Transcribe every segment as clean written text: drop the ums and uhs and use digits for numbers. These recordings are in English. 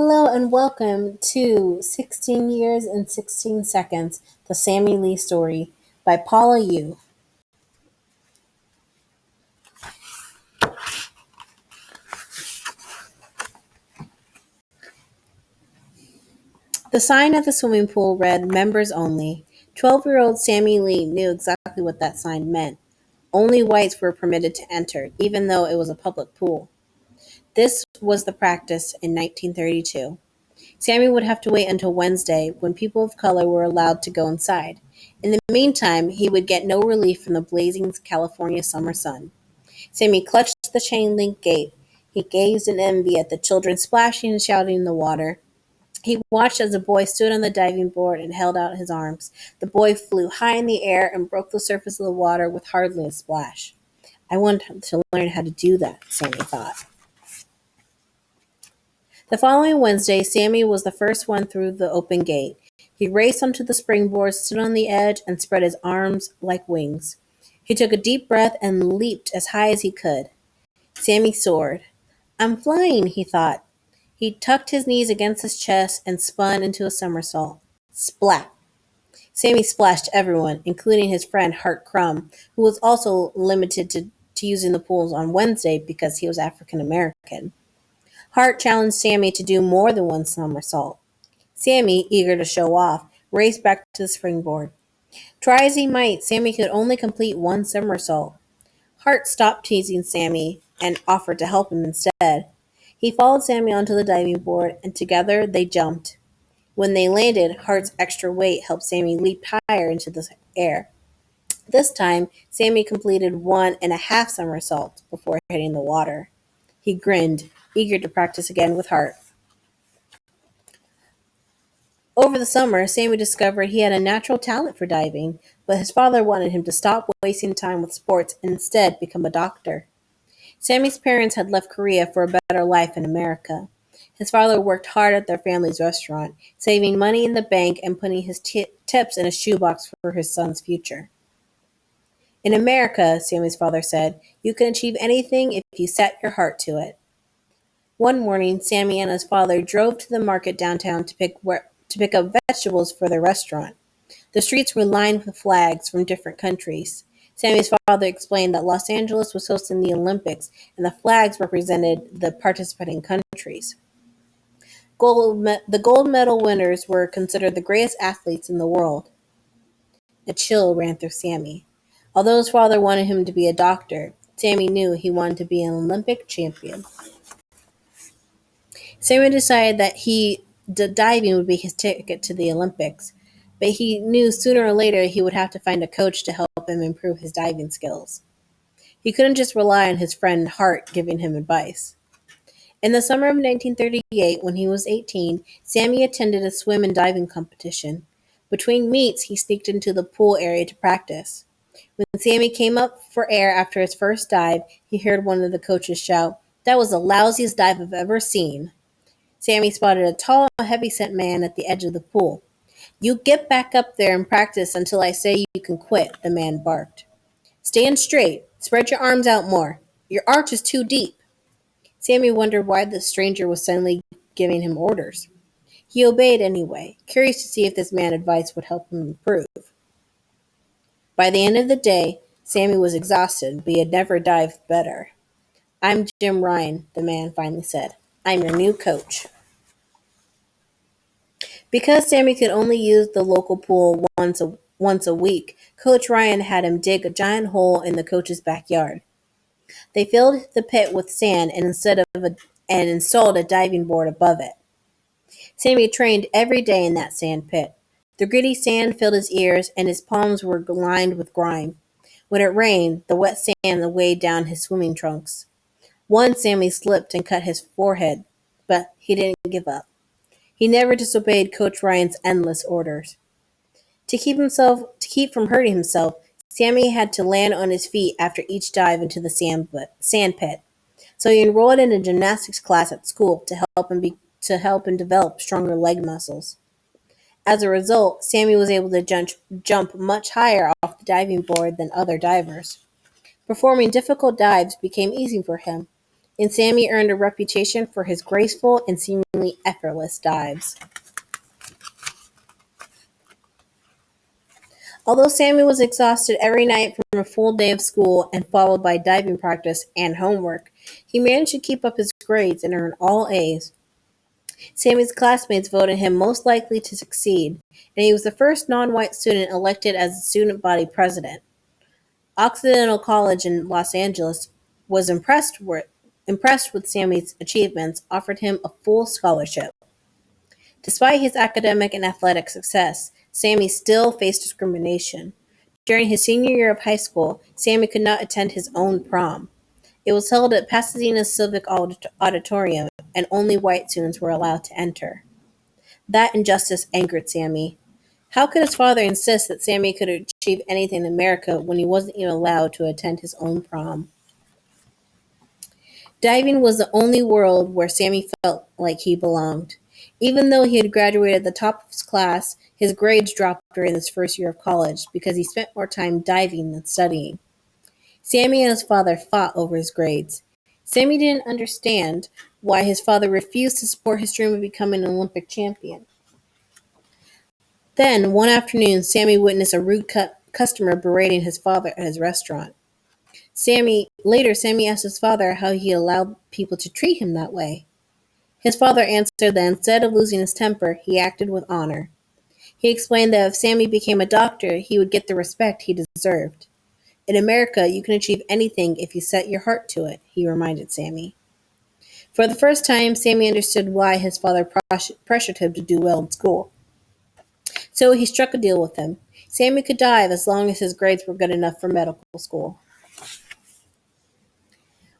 Hello and welcome to 16 Years and 16 Seconds, the Sammy Lee story by Paula Yu. The sign at the swimming pool read Members Only. 12-year-old Sammy Lee knew exactly what that sign meant. Only whites were permitted to enter, even though it was a public pool. This was the practice in 1932. Sammy would have to wait until Wednesday, when people of color were allowed to go inside. In the meantime, he would get no relief from the blazing California summer sun. Sammy clutched the chain-link gate. He gazed in envy at the children splashing and shouting in the water. He watched as a boy stood on the diving board and held out his arms. The boy flew high in the air and broke the surface of the water with hardly a splash. I want to learn how to do that, Sammy thought. The following Wednesday, Sammy was the first one through the open gate. He raced onto the springboard, stood on the edge, and spread his arms like wings. He took a deep breath and leaped as high as he could. Sammy soared. I'm flying, he thought. He tucked his knees against his chest and spun into a somersault. Splat! Sammy splashed everyone, including his friend Hart Crumb, who was also limited to using the pools on Wednesday because he was African American. Hart challenged Sammy to do more than one somersault. Sammy, eager to show off, raced back to the springboard. Try as he might, Sammy could only complete one somersault. Hart stopped teasing Sammy and offered to help him instead. He followed Sammy onto the diving board, and together they jumped. When they landed, Hart's extra weight helped Sammy leap higher into the air. This time, Sammy completed 1.5 somersaults before hitting the water. He grinned, eager to practice again with Hart. Over the summer, Sammy discovered he had a natural talent for diving, but his father wanted him to stop wasting time with sports and instead become a doctor. Sammy's parents had left Korea for a better life in America. His father worked hard at their family's restaurant, saving money in the bank and putting his tips in a shoebox for his son's future. In America, Sammy's father said, you can achieve anything if you set your heart to it. One morning, Sammy and his father drove to the market downtown to pick up vegetables for their restaurant. The streets were lined with flags from different countries. Sammy's father explained that Los Angeles was hosting the Olympics and the flags represented the participating countries. The gold medal winners were considered the greatest athletes in the world. A chill ran through Sammy. Although his father wanted him to be a doctor, Sammy knew he wanted to be an Olympic champion. Sammy decided that diving would be his ticket to the Olympics, but he knew sooner or later he would have to find a coach to help him improve his diving skills. He couldn't just rely on his friend Hart giving him advice. In the summer of 1938, when he was 18, Sammy attended a swim and diving competition. Between meets, he sneaked into the pool area to practice. When Sammy came up for air after his first dive, he heard one of the coaches shout, "That was the lousiest dive I've ever seen." Sammy spotted a tall, heavy-set man at the edge of the pool. "You get back up there and practice until I say you can quit," the man barked. "Stand straight. Spread your arms out more. Your arch is too deep." Sammy wondered why the stranger was suddenly giving him orders. He obeyed anyway, curious to see if this man's advice would help him improve. By the end of the day, Sammy was exhausted, but he had never dived better. "I'm Jim Ryan," the man finally said. "I'm your new coach." Because Sammy could only use the local pool once a week, Coach Ryan had him dig a giant hole in the coach's backyard. They filled the pit with sand and installed a diving board above it. Sammy trained every day in that sand pit. The gritty sand filled his ears, and his palms were lined with grime. When it rained, the wet sand weighed down his swimming trunks. Once Sammy slipped and cut his forehead, but he didn't give up. He never disobeyed Coach Ryan's endless orders. To keep from hurting himself, Sammy had to land on his feet after each dive into the sand pit. So he enrolled in a gymnastics class at school to help him develop stronger leg muscles. As a result, Sammy was able to jump much higher off the diving board than other divers. Performing difficult dives became easy for him. and Sammy earned a reputation for his graceful and seemingly effortless dives. Although Sammy was exhausted every night from a full day of school and followed by diving practice and homework, he managed to keep up his grades and earn all A's. Sammy's classmates voted him most likely to succeed, and he was the first non-white student elected as the student body president. Occidental College in Los Angeles was impressed with Sammy's achievements, offered him a full scholarship. Despite his academic and athletic success, Sammy still faced discrimination. During his senior year of high school, Sammy could not attend his own prom. It was held at Pasadena's Civic Auditorium, and only white students were allowed to enter. That injustice angered Sammy. How could his father insist that Sammy could achieve anything in America when he wasn't even allowed to attend his own prom? Diving was the only world where Sammy felt like he belonged. Even though he had graduated at the top of his class, his grades dropped during his first year of college because he spent more time diving than studying. Sammy and his father fought over his grades. Sammy didn't understand why his father refused to support his dream of becoming an Olympic champion. Then, one afternoon, Sammy witnessed a rude customer berating his father at his restaurant. Sammy asked his father how he allowed people to treat him that way. His father answered that instead of losing his temper, he acted with honor. He explained that if Sammy became a doctor, he would get the respect he deserved. In America, you can achieve anything if you set your heart to it, he reminded Sammy. For the first time, Sammy understood why his father pressured him to do well in school. So he struck a deal with him. Sammy could dive as long as his grades were good enough for medical school.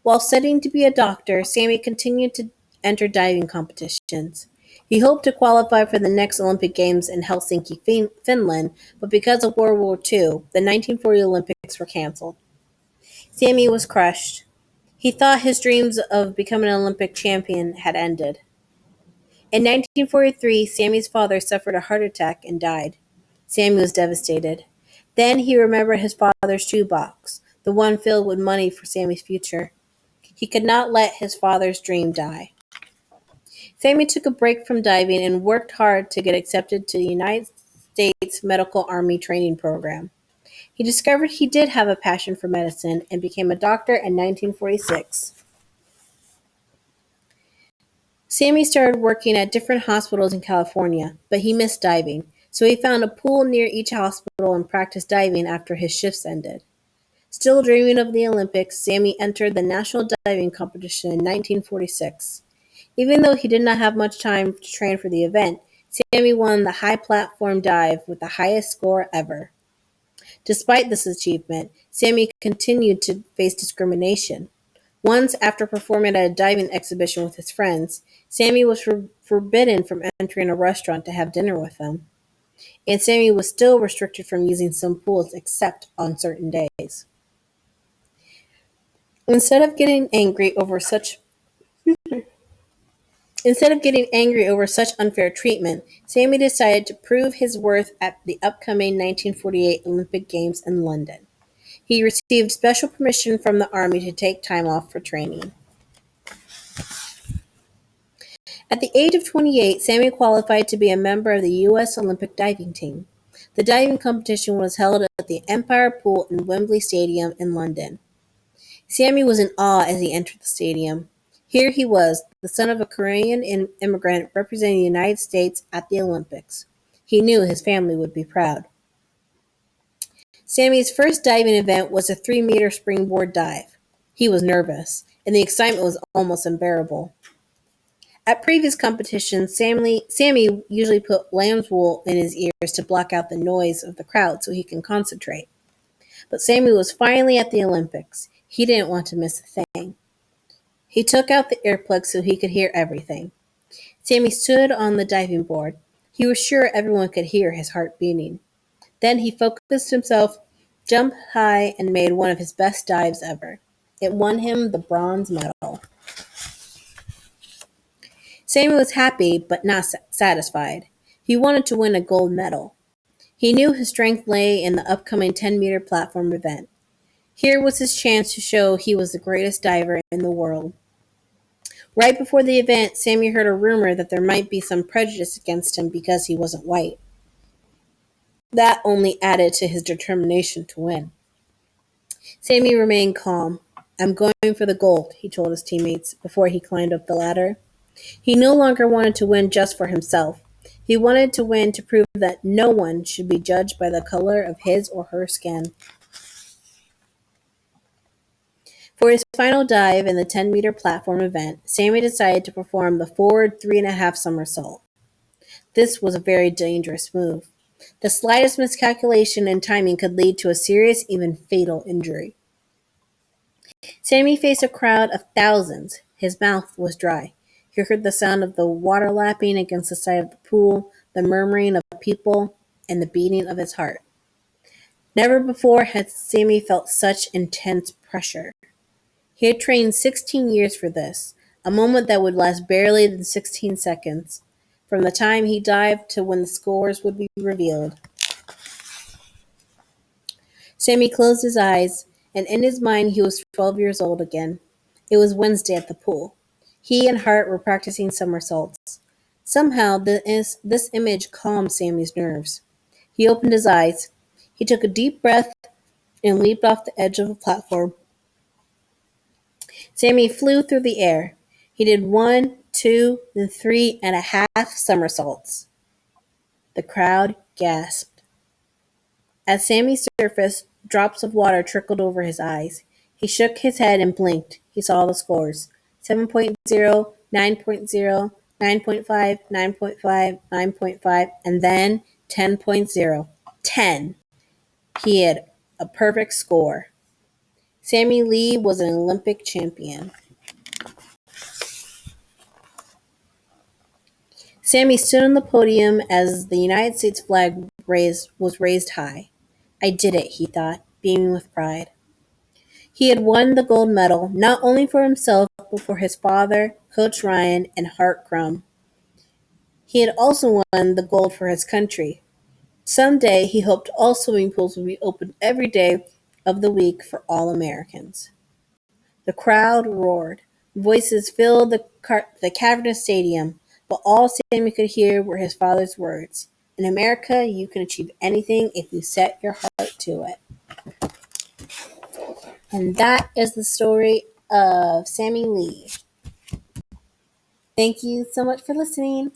While studying to be a doctor, Sammy continued to enter diving competitions. He hoped to qualify for the next Olympic Games in Helsinki, Finland, but because of World War II, the 1940 Olympics were canceled. Sammy was crushed. He thought his dreams of becoming an Olympic champion had ended. In 1943, Sammy's father suffered a heart attack and died. Sammy was devastated. Then he remembered his father's shoebox, the one filled with money for Sammy's future. He could not let his father's dream die. Sammy took a break from diving and worked hard to get accepted to the United States Medical Army Training Program. He discovered he did have a passion for medicine and became a doctor in 1946. Sammy started working at different hospitals in California, but he missed diving, so he found a pool near each hospital and practiced diving after his shifts ended. Still dreaming of the Olympics, Sammy entered the national diving competition in 1946. Even though he did not have much time to train for the event, Sammy won the high platform dive with the highest score ever. Despite this achievement, Sammy continued to face discrimination. Once, after performing at a diving exhibition with his friends, Sammy was forbidden from entering a restaurant to have dinner with them. And Sammy was still restricted from using some pools except on certain days. Instead of getting angry over such unfair treatment, Sammy decided to prove his worth at the upcoming 1948 Olympic Games in London. He received special permission from the Army to take time off for training. At the age of 28, Sammy qualified to be a member of the U.S. Olympic diving team. The diving competition was held at the Empire Pool in Wembley Stadium in London. Sammy was in awe as he entered the stadium. Here he was, the son of a Korean immigrant representing the United States at the Olympics. He knew his family would be proud. Sammy's first diving event was a 3-meter springboard dive. He was nervous, and the excitement was almost unbearable. At previous competitions, Sammy usually put lamb's wool in his ears to block out the noise of the crowd so he can concentrate. But Sammy was finally at the Olympics. He didn't want to miss a thing. He took out the earplugs so he could hear everything. Sammy stood on the diving board. He was sure everyone could hear his heart beating. Then he focused himself, jumped high, and made one of his best dives ever. It won him the bronze medal. Sammy was happy, but not satisfied. He wanted to win a gold medal. He knew his strength lay in the upcoming 10-meter platform event. Here was his chance to show he was the greatest diver in the world. Right before the event, Sammy heard a rumor that there might be some prejudice against him because he wasn't white. That only added to his determination to win. Sammy remained calm. I'm going for the gold, he told his teammates before he climbed up the ladder. He no longer wanted to win just for himself. He wanted to win to prove that no one should be judged by the color of his or her skin. For his final dive in the 10-meter platform event, Sammy decided to perform the forward 3.5 somersault. This was a very dangerous move. The slightest miscalculation in timing could lead to a serious, even fatal injury. Sammy faced a crowd of thousands. His mouth was dry. He heard the sound of the water lapping against the side of the pool, the murmuring of people, and the beating of his heart. Never before had Sammy felt such intense pressure. He had trained 16 years for this, a moment that would last barely than 16 seconds, from the time he dived to when the scores would be revealed. Sammy closed his eyes, and in his mind he was 12 years old again. It was Wednesday at the pool. He and Hart were practicing somersaults. Somehow this image calmed Sammy's nerves. He opened his eyes. He took a deep breath and leaped off the edge of the platform. Sammy flew through the air. He did 1, 2, then 3.5 somersaults. The crowd gasped. As Sammy surfaced, drops of water trickled over his eyes. He shook his head and blinked. He saw the scores: 7.0, 9.0, 9.5, 9.5, 9.5, and then 10.0. 10. He had a perfect score. Sammy Lee was an Olympic champion. Sammy stood on the podium as the United States flag was raised high. I did it, he thought, beaming with pride. He had won the gold medal, not only for himself, but for his father, Coach Ryan, and Hart Crum. He had also won the gold for his country. Someday, he hoped all swimming pools would be open every day of the week for all Americans. The crowd roared. Voices filled the cavernous stadium, but all Sammy could hear were his father's words. In America, you can achieve anything if you set your heart to it. And that is the story of Sammy Lee. Thank you so much for listening.